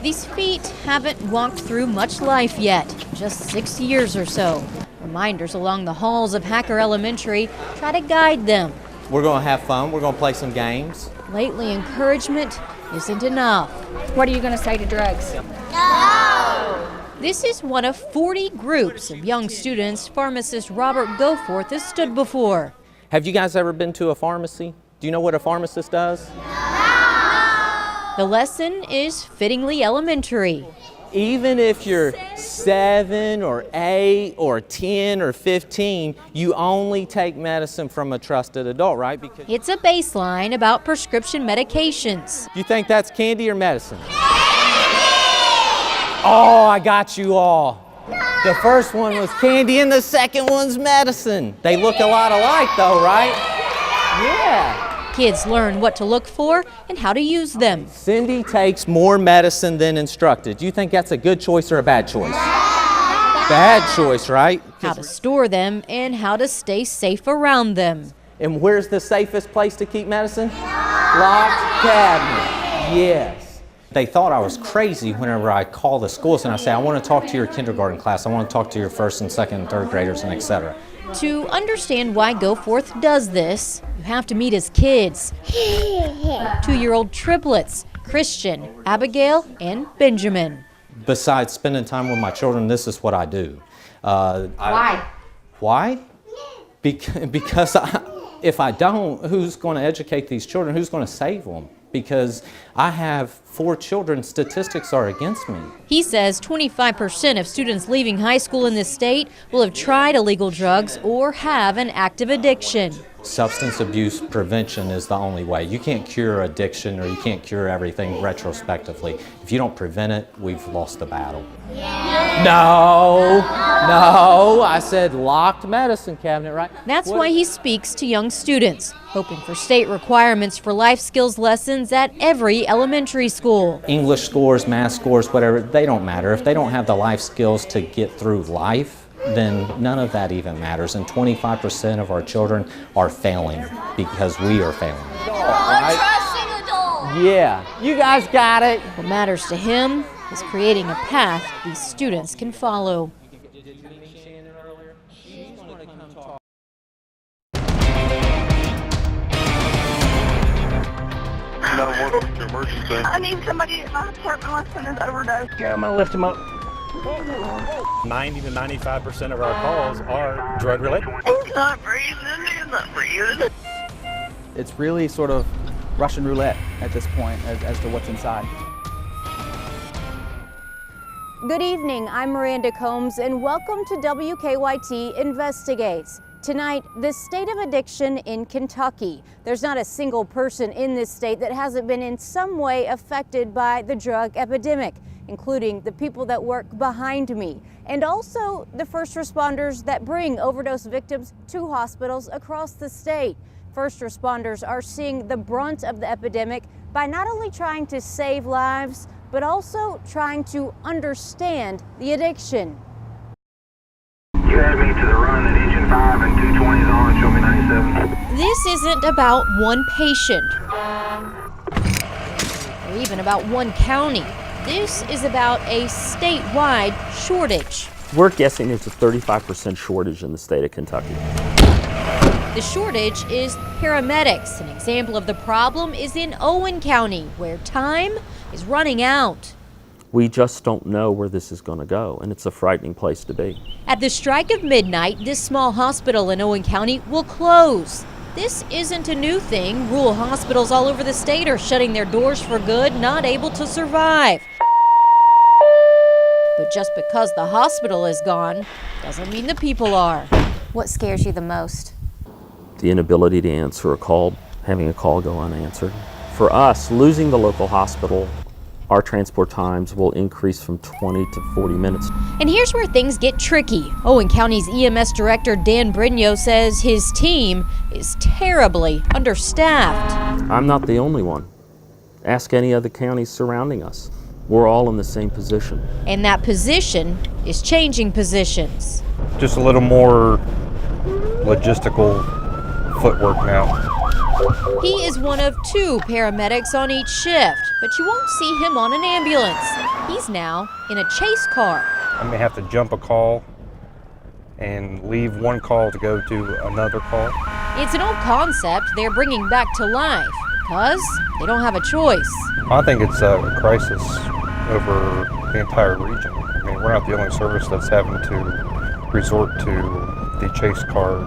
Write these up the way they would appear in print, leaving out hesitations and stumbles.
These feet haven't walked through much life yet, just 6 years or so. Reminders along the halls of Hacker Elementary try to guide them. We're going to have fun. We're going to play some games. Lately, encouragement isn't enough. What are you going to say to drugs? No! This is one of 40 groups of young students pharmacist Robert Goforth has stood before. Have you guys ever been to a pharmacy? Do you know what a pharmacist does? The lesson is fittingly elementary. Even if you're 7 or 8 or 10 or 15, you only take medicine from a trusted adult, right? Because It's a baseline about prescription medications. you think that's candy or medicine? Oh, I got you all. The first one was candy and the second one's medicine. They look a lot alike though, right? Yeah. Kids learn what to look for and how to use them. Cindy takes more medicine than instructed. Do you think that's a good choice or a bad choice? Bad choice, right? How to store them and how to stay safe around them. And where's the safest place to keep medicine? Locked cabinet. Yes. They thought I was crazy whenever I call the schools and I say, I want to talk to your kindergarten class, I want to talk to your first and second and third graders, and etc. To understand why Goforth does this, you have to meet his kids. 2-year-old triplets, Christian, Abigail, and Benjamin. Besides spending time with my children, this is what I do. Why? Why? Because if I don't, who's going to educate these children? Who's going to save them? Because I have 4 children, statistics are against me. He says 25% of students leaving high school in this state will have tried illegal drugs or have an active addiction. Substance abuse prevention is the only way. You can't cure addiction or you can't cure everything retrospectively. If you don't prevent it, we've lost the battle. No, I said locked medicine cabinet, right? That's why he speaks to young students, hoping for state requirements for life skills lessons at every elementary school. English scores, math scores, whatever, they don't matter. If they don't have the life skills to get through life, then none of that even matters. And 25% of our children are failing because we are failing. Trusting adults. Yeah, you guys got it. What matters to him is creating a path these students can follow. Emergency. I need somebody at my apartment. My son is overdosed. Yeah, I'm gonna lift him up. 90 to 95% of our calls are drug related. He's not breathing. He's not breathing. It's really sort of Russian roulette at this point as to what's inside. Good evening, I'm Miranda Combs and welcome to WKYT Investigates. Tonight, the state of addiction in Kentucky. There's not a single person in this state that hasn't been in some way affected by the drug epidemic, including the people that work behind me, and also the first responders that bring overdose victims to hospitals across the state. First responders are seeing the brunt of the epidemic by not only trying to save lives, but also trying to understand the addiction. You added me to the run at engine 5 and 220 is on, show me 97. This isn't about one patient, or even about one county. This is about a statewide shortage. We're guessing there's a 35% shortage in the state of Kentucky. The shortage is paramedics. An example of the problem is in Owen County, where time is running out. We just don't know where this is going to go, and it's a frightening place to be. At the strike of midnight, this small hospital in Owen County will close. This isn't a new thing. Rural hospitals all over the state are shutting their doors for good, not able to survive. But just because the hospital is gone doesn't mean the people are. What scares you the most? The inability to answer a call, having a call go unanswered. For us, losing the local hospital, our transport times will increase from 20 to 40 minutes. And here's where things get tricky. Owen County's EMS director Dan Brigno says his team is terribly understaffed. I'm not the only one. Ask any other counties surrounding us. We're all in the same position. And that position is changing positions. Just a little more logistical footwork now. He is one of 2 paramedics on each shift, but you won't see him on an ambulance. He's now in a chase car. I may have to jump a call and leave one call to go to another call. It's an old concept they're bringing back to life because they don't have a choice. I think it's a crisis over the entire region. I mean, we're not the only service that's having to resort to the chase car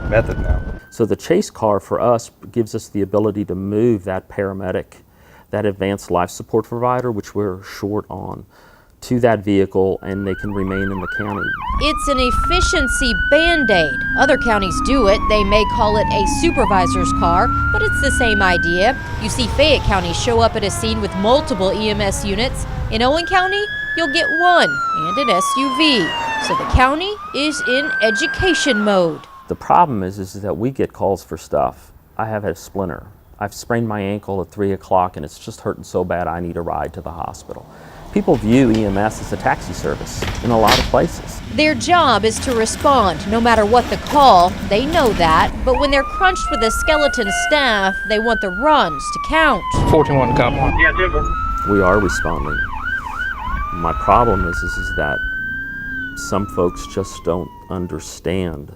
method now. So the chase car for us gives us the ability to move that paramedic, that advanced life support provider, which we're short on, to that vehicle, and they can remain in the county. It's an efficiency Band-Aid. Other counties do it. They may call it a supervisor's car, but it's the same idea. You see Fayette County show up at a scene with multiple EMS units. In Owen County, you'll get one and an SUV. So the county is in education mode. The problem is that we get calls for stuff. I have a splinter. I've sprained my ankle at 3 o'clock and it's just hurting so bad I need a ride to the hospital. People view EMS as a taxi service in a lot of places. Their job is to respond no matter what the call. They know that, but when they're crunched with a skeleton staff, they want the runs to count. 14-1 cop. Yeah, Timber. We are responding. My problem is that some folks just don't understand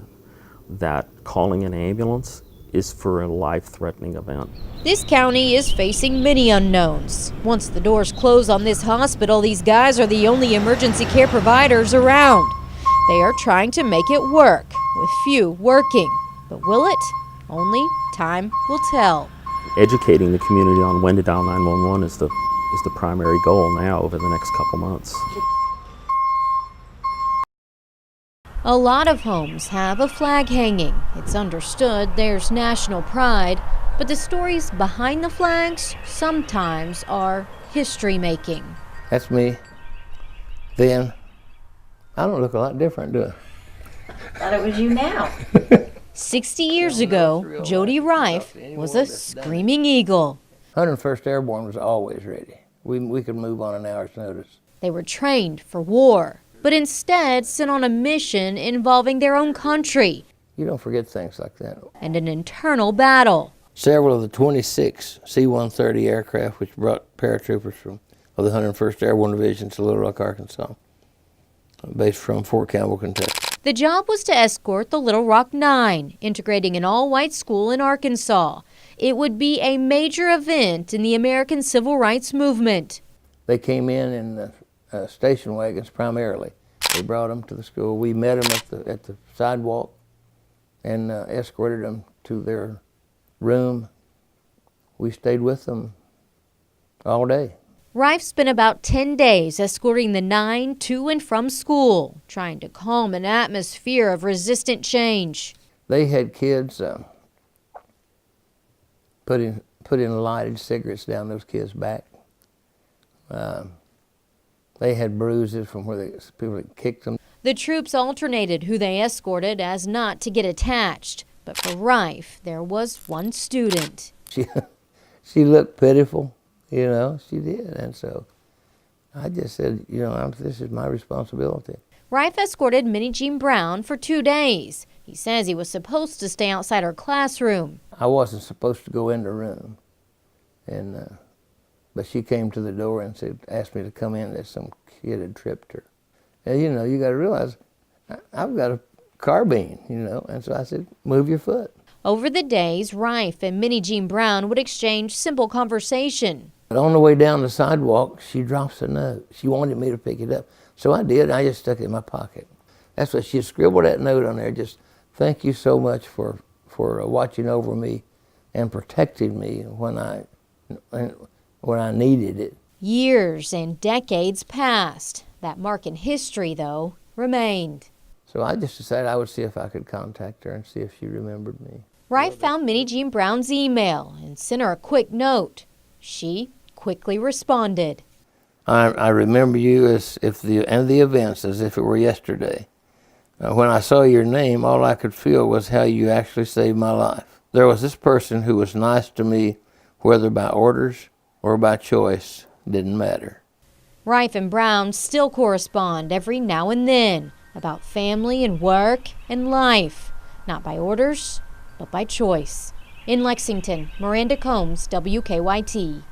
that calling an ambulance is for a life-threatening event. This county is facing many unknowns. Once the doors close on this hospital, these guys are the only emergency care providers around. They are trying to make it work, with few working. But will it? Only time will tell. Educating the community on when to dial 911 is the primary goal now over the next couple months. A lot of homes have a flag hanging. It's understood there's national pride, but the stories behind the flags sometimes are history-making. That's me. Then, I don't look a lot different, do I? Thought it was you now. 60 years ago, Jody Rife was a screaming eagle. 101st Airborne was always ready. We could move on an hour's notice. They were trained for war, but instead sent on a mission involving their own country. You don't forget things like that. And an internal battle. Several of the 26 C-130 aircraft, which brought paratroopers of the 101st Airborne Division to Little Rock, Arkansas, based from Fort Campbell, Kentucky. The job was to escort the Little Rock 9, integrating an all-white school in Arkansas. It would be a major event in the American Civil Rights Movement. They came in the station wagons primarily. They brought them to the school. We met them at the sidewalk and escorted them to their room. We stayed with them all day. Rife spent about 10 days escorting the 9 to and from school, trying to calm an atmosphere of resistant change. They had kids putting lighted cigarettes down those kids' back. They had bruises from where people had kicked them. The troops alternated who they escorted as not to get attached. But for Rife, there was one student. She looked pitiful, you know, she did. And so I just said, you know, this is my responsibility. Rife escorted Minnie Jean Brown for 2 days. He says he was supposed to stay outside her classroom. I wasn't supposed to go in the room. But she came to the door and asked me to come in, that some kid had tripped her. And you know, you got to realize, I've got a carbine, you know, and so I said, move your foot. Over the days, Rife and Minnie Jean Brown would exchange simple conversation. But on the way down the sidewalk, she drops a note. She wanted me to pick it up. So I did, I just stuck it in my pocket. That's what she had scribbled that note on there, just thank you so much for watching over me and protecting me when I needed it. Years and decades passed. That mark in history, though, remained. So I just decided I would see if I could contact her and see if she remembered me. Rife found Minnie Jean Brown's email and sent her a quick note. She quickly responded. I remember you and the events as if it were yesterday. When I saw your name, all I could feel was how you actually saved my life. There was this person who was nice to me, whether by orders or by choice, didn't matter. Rife and Brown still correspond every now and then about family and work and life, not by orders, but by choice. In Lexington, Miranda Combs, WKYT.